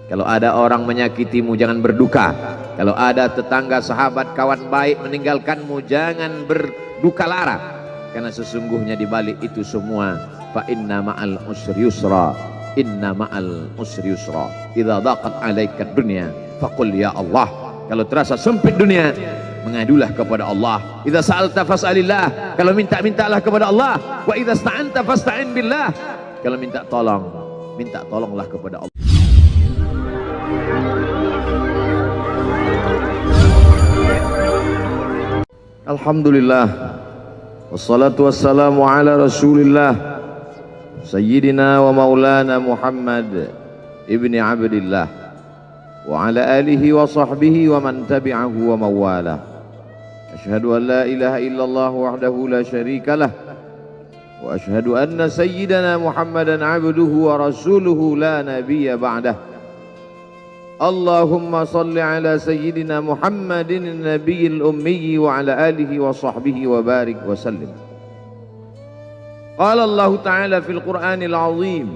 Kalau ada orang menyakitimu, jangan berduka. Kalau ada tetangga, sahabat, kawan baik meninggalkanmu, jangan berduka lara. Karena sesungguhnya di balik itu semua, fa inna ma'al usri yusra, inna ma'al usri yusra. Idza daqat 'alaika dunya faqul ya Allah. Kalau terasa sempit dunia, mengadulah kepada Allah. Idza sa'alta fas'alillah. Kalau minta-mintalah kepada Allah. Wa idza sta'anta fasta'in billah. Kalau minta tolong, minta tolonglah kepada Allah. Alhamdulillah, wassalatu wassalamu ala rasulillah Sayyidina wa maulana Muhammad ibni Abdillah wa ala alihi wa sahbihi wa man tabi'ahu wa mawalah. Ashhadu an la ilaha illallah wahdahu la syarika lah, wa ashhadu anna sayyidana Muhammadan abduhu wa rasuluhu la nabiyya ba'dah. Allahumma salli ala sayyidina Muhammadin nabiyil ummi wa ala alihi wa sahbihi wa barik wa sallim. Qala Allah Ta'ala fil Qur'anil azim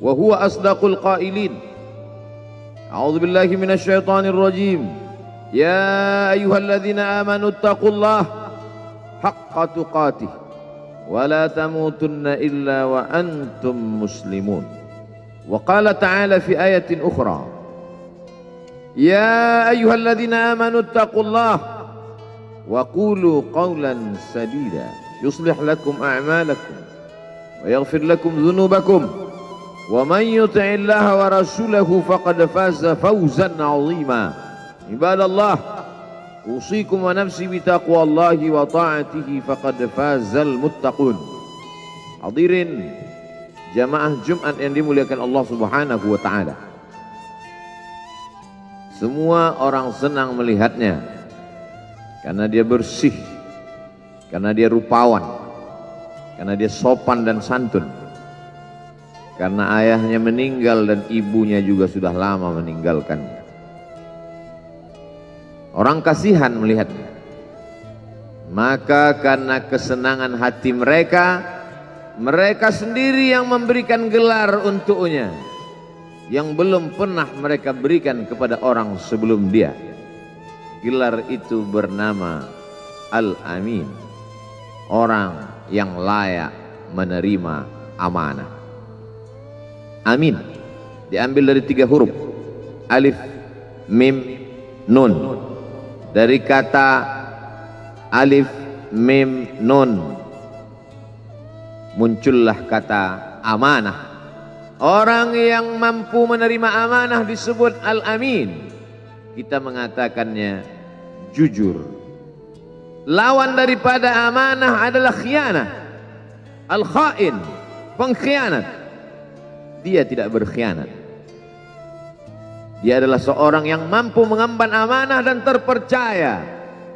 wa huwa asdaqul qailin. A'udzu billahi minasy syaithanir rajim. Ya ayyuhalladzina amanu taqullaha haqqa tuqatih wa la tamutunna illa wa antum muslimun. Wa qala ta'ala fi ayatin ukhra. Ya ayyuhalladzina amanu taqullaha wa qulu qawlan sadida yuslih lakum a'malakum wa yaghfir lakum dhunubakum wa man yuti'illaha wa rasulahu faqad faza fawzan 'azima. Ibadallah, usikum wa nafsi bi taqwallahi wa ta'atihi faqad fazal muttaqun. Hadirin jamaah Jumat yang dimuliakan Allah Subhanahu wa taala. Semua orang senang melihatnya karena dia bersih, karena dia rupawan, karena dia sopan dan santun, karena ayahnya meninggal dan ibunya juga sudah lama meninggalkannya. Orang kasihan melihatnya, maka karena kesenangan hati mereka, mereka sendiri yang memberikan gelar untuknya yang belum pernah mereka berikan kepada orang sebelum dia. Gelar itu bernama Al-Amin, orang yang layak menerima amanah. Amin diambil dari 3 huruf, alif, mim, nun. Dari kata alif, mim, nun muncullah kata amanah. Orang yang mampu menerima amanah disebut Al-Amin. Kita mengatakannya jujur. Lawan daripada amanah adalah khianah. Al-Khain, pengkhianat. Dia tidak berkhianat. Dia adalah seorang yang mampu mengemban amanah dan terpercaya.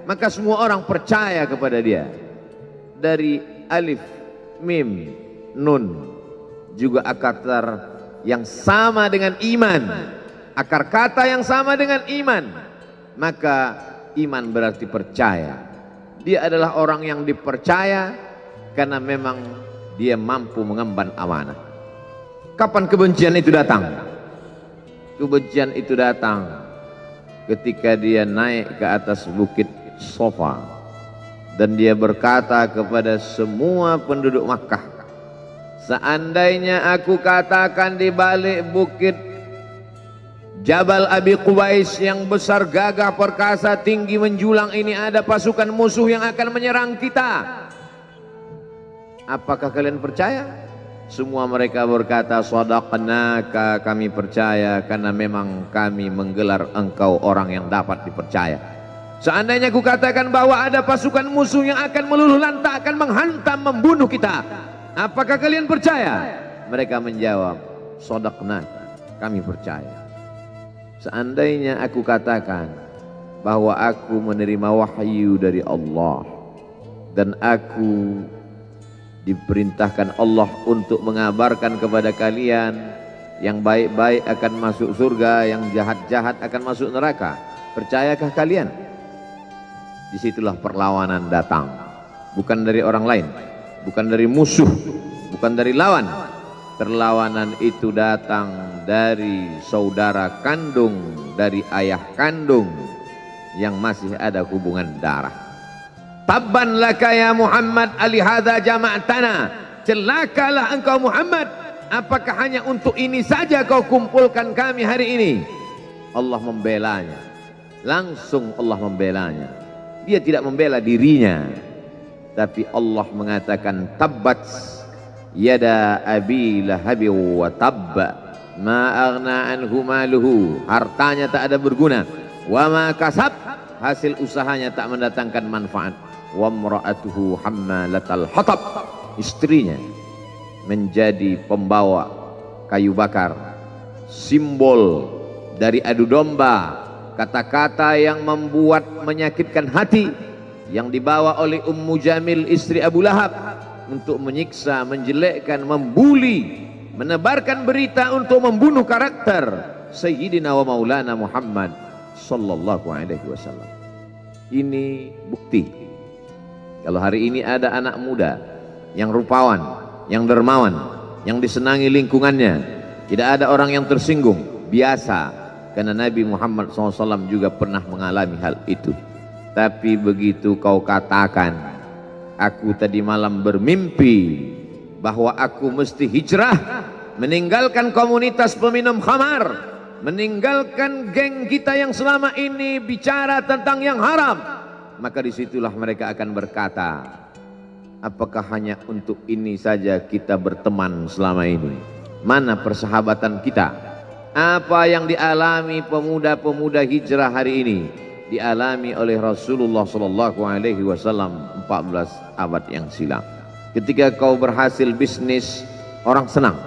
Maka semua orang percaya kepada dia. Dari alif, mim, nun, juga akar yang sama dengan iman, akar kata yang sama dengan iman, maka iman berarti percaya. Dia adalah orang yang dipercaya karena memang dia mampu mengemban amanah. Kapan kebencian itu datang? Kebencian itu datang ketika dia naik ke atas bukit Sofa dan dia berkata kepada semua penduduk Makkah, seandainya aku katakan di balik bukit Jabal Abi Qubais yang besar, gagah, perkasa, tinggi, menjulang ini ada pasukan musuh yang akan menyerang kita, apakah kalian percaya? Semua mereka berkata, shadaqnaka, kami percaya karena memang kami menggelar engkau orang yang dapat dipercaya. Seandainya aku katakan bahwa ada pasukan musuh yang akan meluluh lantakkan, menghantam, membunuh kita, apakah kalian percaya? Mereka menjawab, shadaqnaka, kami percaya. Seandainya aku katakan bahwa aku menerima wahyu dari Allah dan aku diperintahkan Allah untuk mengabarkan kepada kalian yang baik-baik akan masuk surga, yang jahat-jahat akan masuk neraka, percayakah kalian? Disitulah perlawanan datang, bukan dari orang lain, bukan dari musuh, bukan dari lawan, perlawanan itu datang dari saudara kandung, dari ayah kandung yang masih ada hubungan darah. Tabban laka ya Muhammad alihadza jama'tana, celakalah engkau Muhammad, apakah hanya untuk ini saja kau kumpulkan kami hari ini? Allah membelanya, langsung Allah membelanya. Dia tidak membela dirinya, tapi Allah mengatakan tabbat yada abi lahabi wa tabba ma aghna anhu maluhu, hartanya tak ada berguna, wa ma kasab, hasil usahanya tak mendatangkan manfaat, wa imra'atuhu hammalatal hatab, istrinya menjadi pembawa kayu bakar, simbol dari adu domba, kata-kata yang membuat menyakitkan hati yang dibawa oleh Ummu Jamil istri Abu Lahab untuk menyiksa, menjelekkan, membuli, menebarkan berita untuk membunuh karakter Sayyidina wa Maulana Muhammad sallallahu alaihi wasallam. Ini bukti kalau hari ini ada anak muda yang rupawan, yang dermawan, yang disenangi lingkungannya, tidak ada orang yang tersinggung, biasa, karena Nabi Muhammad SAW juga pernah mengalami hal itu. Tapi begitu kau katakan, aku tadi malam bermimpi bahwa aku mesti hijrah, meninggalkan komunitas peminum khamar, meninggalkan geng kita yang selama ini bicara tentang yang haram, maka disitulah mereka akan berkata, apakah hanya untuk ini saja kita berteman selama ini? Mana persahabatan kita? Apa yang dialami pemuda-pemuda hijrah hari ini dialami oleh Rasulullah sallallahu alaihi wasallam 14 abad yang silam. Ketika kau berhasil bisnis, orang senang.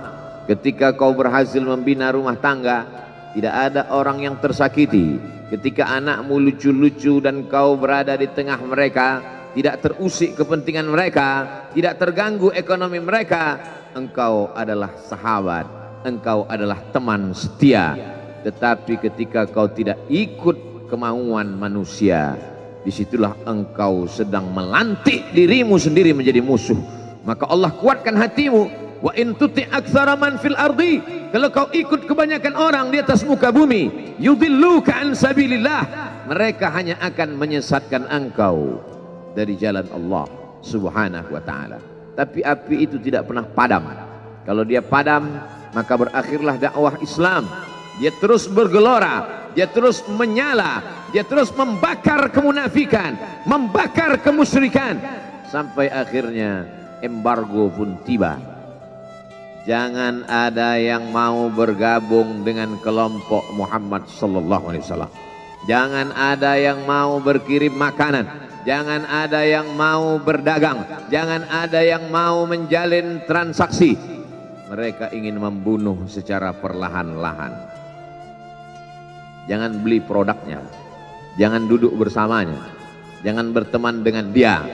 Ketika kau berhasil membina rumah tangga, tidak ada orang yang tersakiti. Ketika anakmu lucu-lucu dan kau berada di tengah mereka, tidak terusik kepentingan mereka, tidak terganggu ekonomi mereka, engkau adalah sahabat, engkau adalah teman setia. Tetapi ketika kau tidak ikut kemauan manusia, disitulah engkau sedang melantik dirimu sendiri menjadi musuh. Maka Allah kuatkan hatimu. Wa in tuti aktsara man fil ardi, kalau kau ikut kebanyakan orang di atas muka bumi, yudilluka an sabilillah, mereka hanya akan menyesatkan engkau dari jalan Allah subhanahu wa ta'ala. Tapi api itu tidak pernah padam. Kalau dia padam, maka berakhirlah dakwah Islam. Dia terus bergelora, dia terus menyala, dia terus membakar kemunafikan, membakar kemusyrikan, sampai akhirnya embargo pun tiba. Jangan ada yang mau bergabung dengan kelompok Muhammad sallallahu alaihi wasallam. Jangan ada yang mau berkirim makanan, jangan ada yang mau berdagang, jangan ada yang mau menjalin transaksi. Mereka ingin membunuh secara perlahan-lahan. Jangan beli produknya, jangan duduk bersamanya, jangan berteman dengan dia.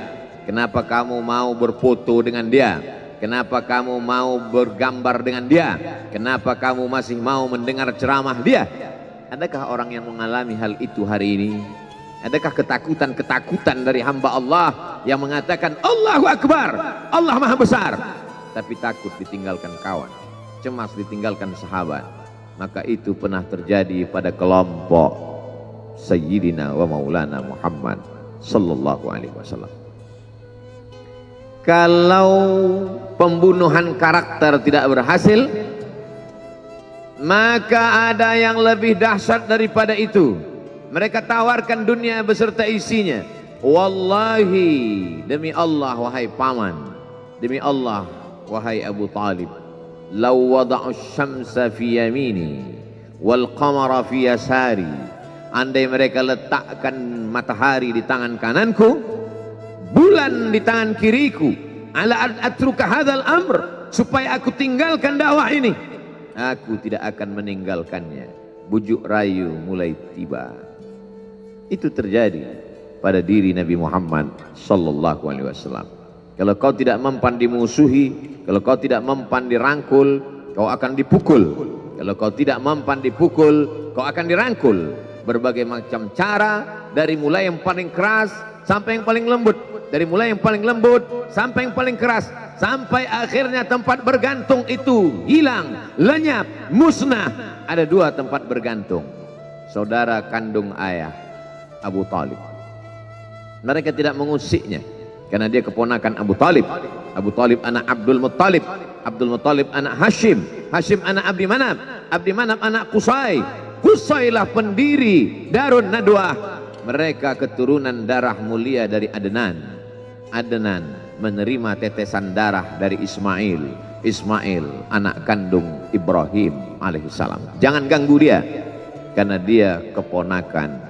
Kenapa kamu mau berfoto dengan dia? Kenapa kamu mau bergambar dengan dia? Kenapa kamu masih mau mendengar ceramah dia? Adakah orang yang mengalami hal itu hari ini? Adakah ketakutan-ketakutan dari hamba Allah yang mengatakan Allahu Akbar, Allah Maha Besar, tapi takut ditinggalkan kawan, cemas ditinggalkan sahabat? Maka itu pernah terjadi pada kelompok Sayyidina wa Maulana Muhammad sallallahu alaihi wasallam. Kalau pembunuhan karakter tidak berhasil, maka ada yang lebih dahsyat daripada itu. Mereka tawarkan dunia beserta isinya. Wallahi, demi Allah wahai paman, demi Allah wahai Abu Talib, law wada'u syamsa fi yamini wal qamara fi yasari, andai mereka letakkan matahari di tangan kananku, bulan di tangan kiriku, ala atruka hadzal amr, supaya aku tinggalkan dakwah ini, aku tidak akan meninggalkannya. Bujuk rayu mulai tiba. Itu terjadi pada diri Nabi Muhammad sallallahu alaihi wasallam. Kalau kau tidak mempan dimusuhi, kalau kau tidak mempan dirangkul, kau akan dipukul. Kalau kau tidak mempan dipukul, kau akan dirangkul. Berbagai macam cara, dari mulai yang paling keras sampai yang paling lembut, dari mulai yang paling lembut sampai yang paling keras, sampai akhirnya tempat bergantung itu hilang, lenyap, musnah. Ada 2 tempat bergantung, saudara kandung ayah Abu Talib. Mereka tidak mengusiknya karena dia keponakan Abu Talib. Abu Talib anak Abdul Muttalib, Abdul Muttalib anak Hashim, Hashim anak Abdi Manaf, Abdi Manaf anak Qusay, Qusaylah pendiri Darun Nadwah. Mereka keturunan darah mulia dari Adnan. Adnan menerima tetesan darah dari Ismail. Ismail anak kandung Ibrahim alaihissalam. Jangan ganggu dia karena dia keponakan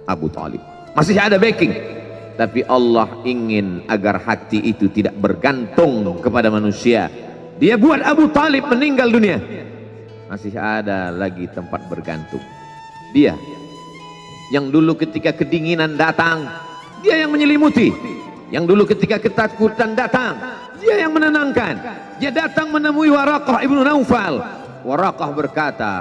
Abu Talib. Masih ada backing, tapi Allah ingin agar hati itu tidak bergantung kepada manusia. Dia buat Abu Talib meninggal dunia, masih ada lagi tempat bergantung. Dia yang dulu ketika kedinginan datang, dia yang menyelimuti. Yang dulu ketika ketakutan datang, dia yang menenangkan. Dia datang menemui Waraqah ibnu Naufal. Waraqah berkata,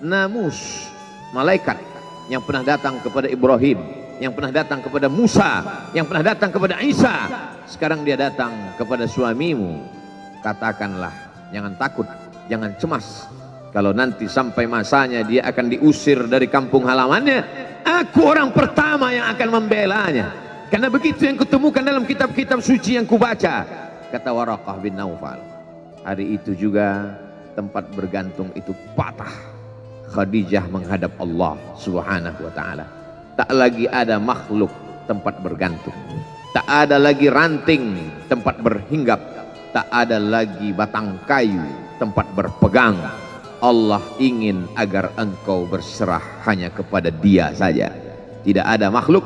Namus, malaikat yang pernah datang kepada Ibrahim, yang pernah datang kepada Musa, yang pernah datang kepada Isa, sekarang dia datang kepada suamimu. Katakanlah, jangan takut, jangan cemas. Kalau nanti sampai masanya dia akan diusir dari kampung halamannya, aku orang pertama yang akan membelanya. Karena begitu yang kutemukan dalam kitab-kitab suci yang kubaca, kata Waraqah bin Naufal. Hari itu juga tempat bergantung itu patah. Khadijah menghadap Allah subhanahu wa ta'ala. Tak lagi ada makhluk tempat bergantung, tak ada lagi ranting tempat berhinggap, tak ada lagi batang kayu tempat berpegang. Allah ingin agar engkau berserah hanya kepada Dia saja. Tidak ada makhluk.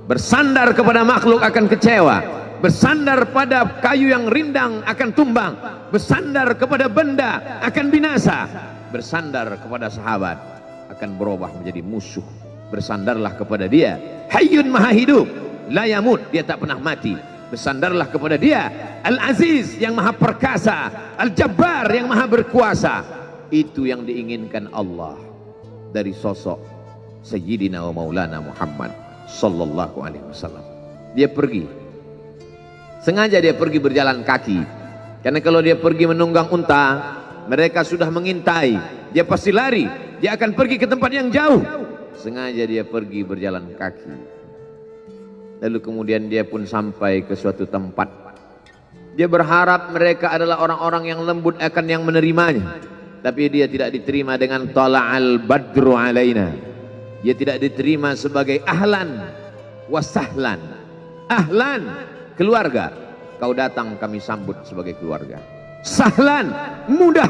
Bersandar kepada makhluk akan kecewa, bersandar pada kayu yang rindang akan tumbang, bersandar kepada benda akan binasa, bersandar kepada sahabat akan berubah menjadi musuh. Bersandarlah kepada Dia, Hayyun Maha Hidup, la yamut, Dia tak pernah mati. Bersandarlah kepada Dia, Al-Aziz yang Maha Perkasa, Al-Jabbar yang Maha Berkuasa. Itu yang diinginkan Allah dari sosok Sayyidina wa Maulana Muhammad sallallahu alaihi wasallam. Dia pergi, sengaja dia pergi berjalan kaki, karena kalau dia pergi menunggang unta, mereka sudah mengintai, dia pasti lari, dia akan pergi ke tempat yang jauh. Sengaja dia pergi berjalan kaki. Lalu kemudian dia pun sampai ke suatu tempat. Dia berharap mereka adalah orang-orang yang lembut akan yang menerimanya, tapi dia tidak diterima dengan tala'al badru alaina. Dia tidak diterima sebagai ahlan wasahlan. Ahlan, keluarga, kau datang kami sambut sebagai keluarga. Sahlan, mudah,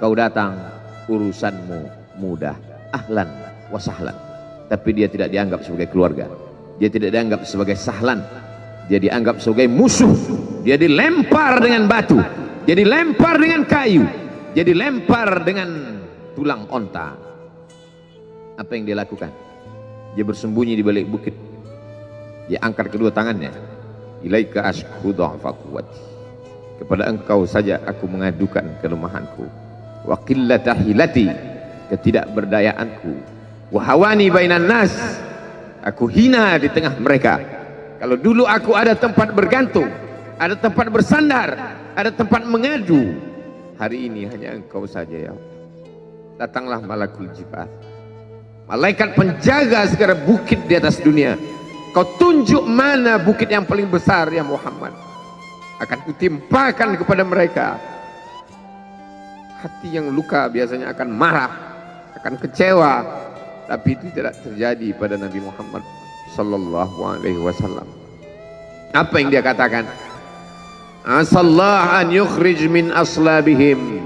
kau datang urusanmu mudah. Ahlan wasahlan. Tapi dia tidak dianggap sebagai keluarga, dia tidak dianggap sebagai sahlan, dia dianggap sebagai musuh. Dia dilempar dengan batu, dia dilempar dengan kayu, dia dilempar dengan tulang onta. Apa yang dia lakukan? Dia bersembunyi di balik bukit. Dia angkat kedua tangannya. Ilaika ashku dha'fa quwwati. Kepada engkau saja aku mengadukan kelemahanku. Wa qillata hilati, ketidakberdayaanku. Wa hawani bainan nas, aku hina di tengah mereka. Kalau dulu aku ada tempat bergantung, ada tempat bersandar, ada tempat mengadu, hari ini hanya engkau saja ya. Datanglah malakul jibal, malaikat penjaga segala bukit di atas dunia. Kau tunjuk mana bukit yang paling besar ya Muhammad, akan kutimpakan kepada mereka. Hati yang luka biasanya akan marah, akan kecewa, tapi itu tidak terjadi pada Nabi Muhammad sallallahu alaihi wasallam. Apa yang dia katakan? Asallah an yukhrij min aslabihim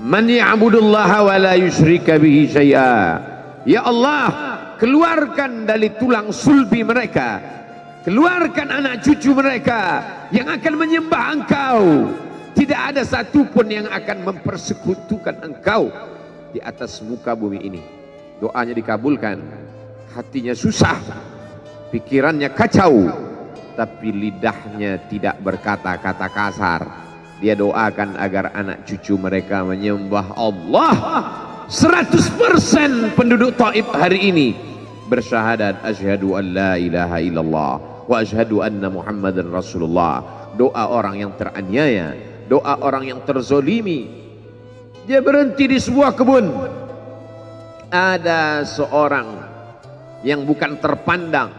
man ya'budullaha wa la yusyrika bihi syai'a. Ya Allah, keluarkan dari tulang sulbi mereka, keluarkan anak cucu mereka yang akan menyembah engkau. Tidak ada satupun yang akan mempersekutukan engkau di atas muka bumi ini. Doanya dikabulkan, hatinya susah, pikirannya kacau, tapi lidahnya tidak berkata-kata kasar. Dia doakan agar anak cucu mereka menyembah Allah. 100% penduduk Taif hari ini bersyahadat asyhadu an la ilaha illallah wa asyhadu anna Muhammadan Rasulullah. Doa orang yang teraniaya, doa orang yang terzolimi. Dia berhenti di sebuah kebun. Ada seorang yang bukan terpandang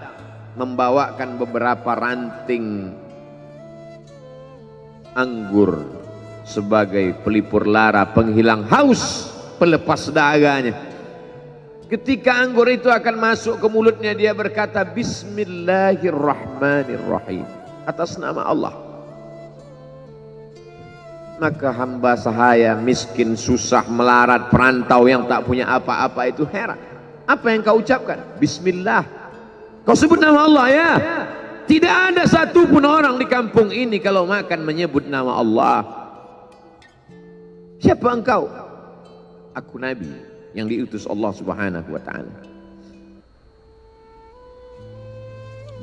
membawakan beberapa ranting anggur sebagai pelipur lara, penghilang haus, pelepas daganya. Ketika anggur itu akan masuk ke mulutnya, dia berkata Bismillahirrahmanirrahim, atas nama Allah. Maka hamba sahaya miskin, susah, melarat, perantau yang tak punya apa-apa itu heran. Apa yang kau ucapkan? Bismillah. Kau sebut nama Allah ya. Tidak ada satupun orang di kampung ini kalau makan menyebut nama Allah. Siapa engkau? Aku Nabi yang diutus Allah Subhanahu wa ta'ala.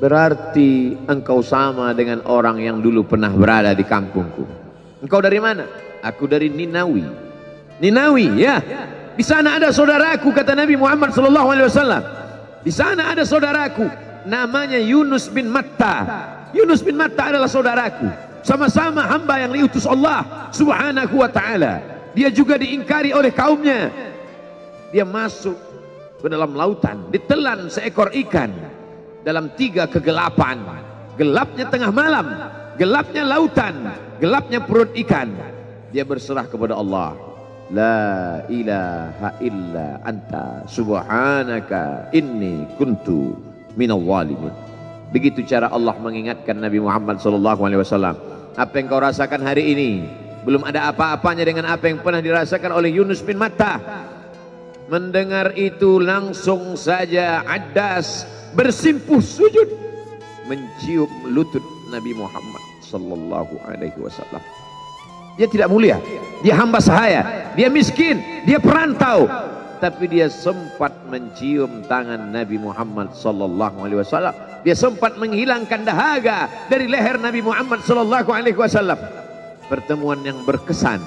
Berarti engkau sama dengan orang yang dulu pernah berada di kampungku. Engkau dari mana? Aku dari Ninawi. Ninawi, ya. Di sana ada saudaraku, kata Nabi Muhammad SAW. Di sana ada saudaraku, namanya Yunus bin Matta. Yunus bin Matta adalah saudaraku. Sama-sama hamba yang diutus Allah Subhanahu wa ta'ala. Dia juga diingkari oleh kaumnya. Dia masuk ke dalam lautan, ditelan seekor ikan dalam 3 kegelapan. Gelapnya tengah malam, gelapnya lautan, gelapnya perut ikan. Dia berserah kepada Allah. La ilaha illa anta subhanaka inni kuntu minal zalimin. Begitu cara Allah mengingatkan Nabi Muhammad SAW. Apa yang kau rasakan hari ini belum ada apa-apanya dengan apa yang pernah dirasakan oleh Yunus bin Matta. Mendengar itu langsung saja Addas bersimpuh sujud mencium lutut Nabi Muhammad SAW. Dia tidak mulia, dia hamba sahaya, dia miskin, dia perantau, tapi dia sempat mencium tangan Nabi Muhammad SAW. Dia sempat menghilangkan dahaga dari leher Nabi Muhammad SAW. Pertemuan yang berkesan.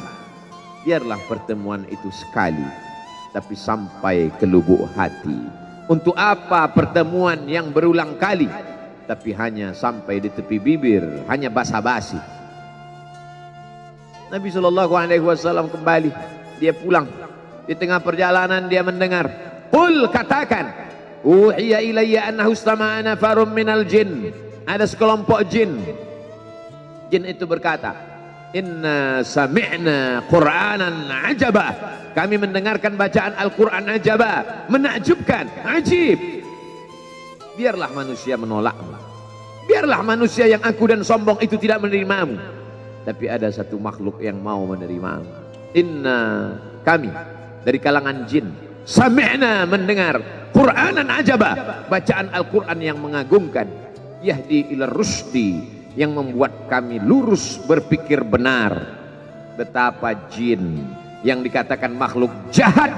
Biarlah pertemuan itu sekali, tapi sampai ke lubuk hati. Untuk apa pertemuan yang berulang kali, tapi hanya sampai di tepi bibir, hanya basa-basi. Nabi SAW kembali, dia pulang. Di tengah perjalanan dia mendengar, qul, katakan, uhiya ilayya annahu istama'a nafarun minal jin. Ada sekelompok jin. Jin itu berkata, inna sami'na qur'anan ajaba. Kami mendengarkan bacaan Al-Quran ajaba, menakjubkan, ajib. Biarlah manusia menolakmu, biarlah manusia yang aku dan sombong itu tidak menerimamu, tapi ada satu makhluk yang mau menerimamu. Inna, kami dari kalangan jin, sami'na, mendengar, Qur'anan ajaba, bacaan Al-Quran yang mengagumkan, yahdi ila rusdi, yang membuat kami lurus berpikir benar. Betapa jin yang dikatakan makhluk jahat,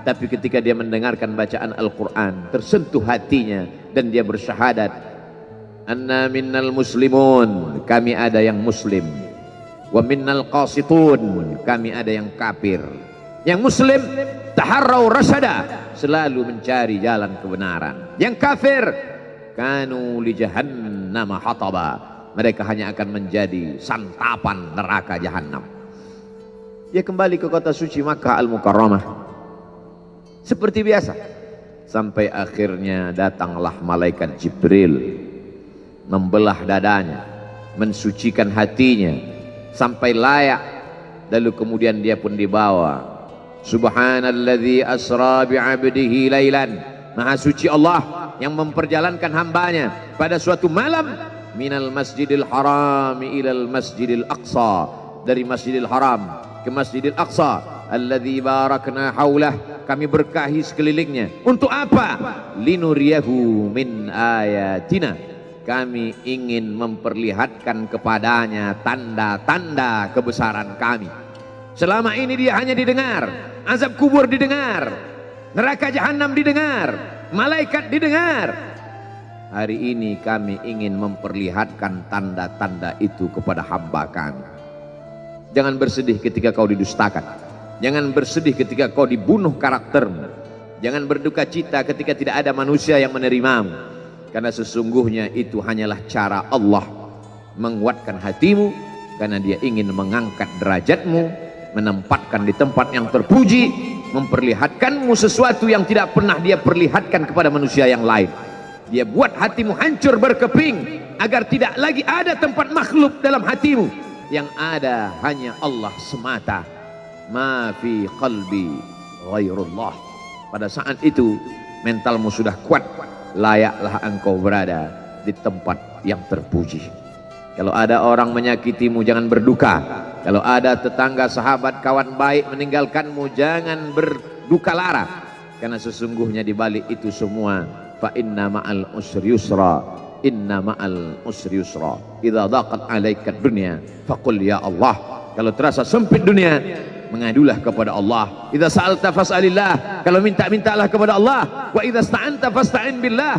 tapi ketika dia mendengarkan bacaan Al-Quran tersentuh hatinya dan dia bersyahadat, anna minnal muslimun, kami ada yang muslim, wa minnal qasitun, kami ada yang kafir. Yang muslim taharrau rasyada, selalu mencari jalan kebenaran. Yang kafir kanu li jahannam hataba, mereka hanya akan menjadi santapan neraka jahanam. Dia kembali ke kota suci Makkah Al-Mukarramah seperti biasa, sampai akhirnya datanglah malaikat Jibril, membelah dadanya, mensucikan hatinya sampai layak, lalu kemudian dia pun dibawa. Subhanalladzi asra bi'abdihi lailan, maha suci Allah yang memperjalankan hambanya pada suatu malam, minal masjidil haram ilal masjidil aqsa, dari masjidil haram ke Masjidil Aqsa, alladzi barakna haulah, kami berkahi sekelilingnya. Untuk apa? Linuriyahu min ayatina, kami ingin memperlihatkan kepadanya tanda-tanda kebesaran kami. Selama ini dia hanya didengar, azab kubur didengar, neraka jahanam didengar, malaikat didengar. Hari ini kami ingin memperlihatkan tanda-tanda itu kepada hamba kami. Jangan bersedih ketika kau didustakan. Jangan bersedih ketika kau dibunuh karaktermu. Jangan berduka cita ketika tidak ada manusia yang menerimamu, karena sesungguhnya itu hanyalah cara Allah menguatkan hatimu, karena dia ingin mengangkat derajatmu, menempatkan di tempat yang terpuji, memperlihatkanmu sesuatu yang tidak pernah dia perlihatkan kepada manusia yang lain. Dia buat hatimu hancur berkeping agar tidak lagi ada tempat makhluk dalam hatimu, yang ada hanya Allah semata. Ma fi qalbi ghairullah. Pada saat itu mentalmu sudah kuat, layaklah engkau berada di tempat yang terpuji. Kalau ada orang menyakitimu, jangan berduka. Kalau ada tetangga, sahabat, kawan baik meninggalkanmu, jangan berduka lara, karena sesungguhnya di balik itu semua, fa inna ma'al usri yusra, inna ma'al usri yusra, idza daqat 'alaika dunya faqul ya Allah. Kalau terasa sempit dunia, mengadulah kepada Allah. Idza sa'alta fas'alillah, kalau minta-mintalah kepada Allah. Wa idza sta'anta fasta'in billah,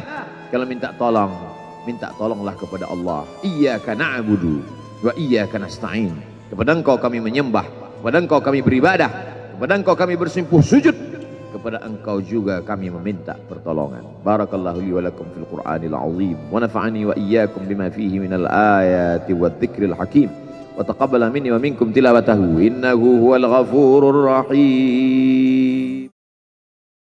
kalau minta tolong, minta tolonglah kepada Allah. Iyyaka na'budu wa iyyaka nasta'in. Kepada Engkau kami menyembah, kepada Engkau kami beribadah, kepada Engkau kami bersimpuh sujud, kepada Engkau juga kami meminta pertolongan. Barakallahu li wa lakum fil Qur'anil azim, wa nafa'ani wa iyyakum bima fihi minal ayati wadh-dhikril hakim. وتقبل مني ومنكم تلاوته إنه هو الغفور الرحيم.